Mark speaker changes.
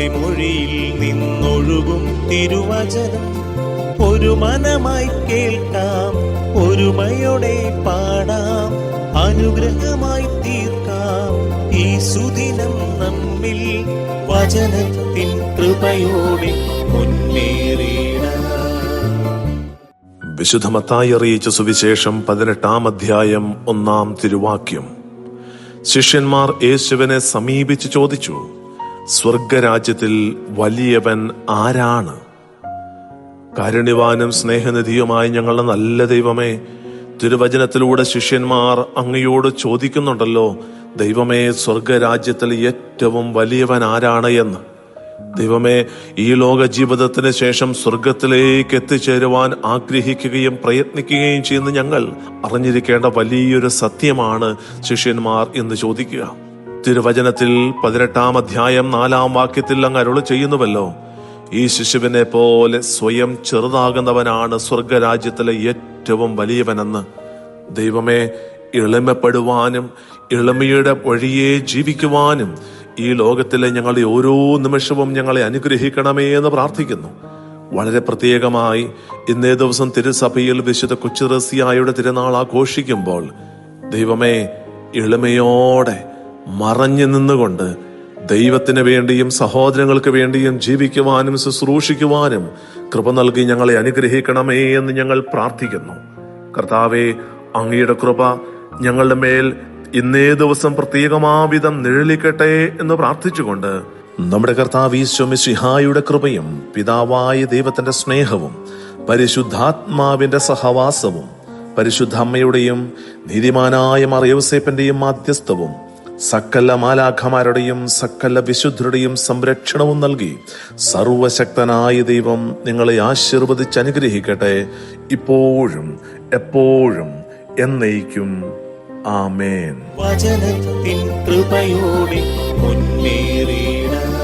Speaker 1: അങ്ങയുടെ മൊഴിയിൽ നിന്നൊഴുകും തിരുവചനം ഒരു മനമായി കേൾക്കാം, ഒരുമയോടെ പാടാം, അനുഗ്രഹമായി തീർക്കാം ഈ സുദിനം നമ്മിൽ വചനത്തിൻ കൃപയോടെ മുന്നേറിയിടാം.
Speaker 2: വിശുദ്ധ മത്തായി അറിയിച്ച സുവിശേഷം 18-ാം അധ്യായം 1-ാം തിരുവാക്യം. ശിഷ്യന്മാർ യേശുവിനെ സമീപിച്ച് ചോദിച്ചു, സ്വർഗരാജ്യത്തിൽ വലിയവൻ ആരാണ്? കാരുണ്യവാനും സ്നേഹനിധിയുമായ ഞങ്ങളുടെ നല്ല ദൈവമേ, തിരുവചനത്തിലൂടെ ശിഷ്യന്മാർ അങ്ങയോട് ചോദിക്കുന്നുണ്ടല്ലോ, ദൈവമേ, സ്വർഗരാജ്യത്തിൽ ഏറ്റവും വലിയവൻ ആരാണ് എന്ന്. ദൈവമേ, ഈ ലോക ജീവിതത്തിന് ശേഷം സ്വർഗത്തിലേക്ക് എത്തിച്ചേരുവാൻ ആഗ്രഹിക്കുകയും പ്രയത്നിക്കുകയും ചെയ്യുന്ന ഞങ്ങൾ അറിഞ്ഞിരിക്കേണ്ട വലിയൊരു സത്യമാണ് ശിഷ്യന്മാർ എന്ന് ചോദിക്കുക. തിരുവചനത്തിൽ 18-ാം അധ്യായം 4-ാം വാക്യത്തിൽ അങ്ങ് അരുളി ചെയ്യുന്നുവല്ലോ, ഈ ശിശുവിനെ പോലെ സ്വയം ചെറുതാകുന്നവനാണ് സ്വർഗരാജ്യത്തിലെ ഏറ്റവും വലിയവനെന്ന്. ദൈവമേ, എളിമപ്പെടുവാനും എളിമയുടെ വഴിയെ ജീവിക്കുവാനും ഈ ലോകത്തിലെ ഞങ്ങളുടെ ഓരോ നിമിഷവും ഞങ്ങളെ അനുഗ്രഹിക്കണമേ എന്ന് പ്രാർത്ഥിക്കുന്നു. വളരെ പ്രത്യേകമായി ഇന്നേ ദിവസം തിരുസഭയിൽ വിശുദ്ധ കൊച്ചുറസിയായുടെ തിരുനാൾ ആഘോഷിക്കുമ്പോൾ ദൈവമേ, എളിമയോടെ മറഞ്ഞു നിന്നുകൊണ്ട് ദൈവത്തിന് വേണ്ടിയും സഹോദരങ്ങൾക്ക് വേണ്ടിയും ജീവിക്കുവാനും ശുശ്രൂഷിക്കുവാനും കൃപ നൽകി ഞങ്ങളെ അനുഗ്രഹിക്കണമേ എന്ന് ഞങ്ങൾ പ്രാർത്ഥിക്കുന്നു. കർത്താവേ, അങ്ങയുടെ കൃപ ഞങ്ങളുടെ മേൽ ഇന്നേ ദിവസം പ്രത്യേകമാവിധം നിഴലിക്കട്ടെ എന്ന് പ്രാർത്ഥിച്ചുകൊണ്ട് നമ്മുടെ കർത്താവ് ഈശോ മിശിഹായുടെ കൃപയും പിതാവായ ദൈവത്തിന്റെ സ്നേഹവും പരിശുദ്ധാത്മാവിന്റെ സഹവാസവും പരിശുദ്ധ അമ്മയുടെയും നീതിമാനായ മാർ യൗസേപ്പിന്റെയും മാധ്യസ്ഥവും സകല മാലാഖമാരുടെയും സകല വിശുദ്ധരുടെയും സംരക്ഷണവും നൽകി സർവശക്തനായ ദൈവം നിങ്ങളെ ആശീർവദിച്ച് അനുഗ്രഹിക്കട്ടെ, ഇപ്പോഴും എപ്പോഴും എന്നേക്കും. ആമേൻ.
Speaker 1: വചനത്തിൻ കൃപയോടെ മുന്നേറിയിടാം.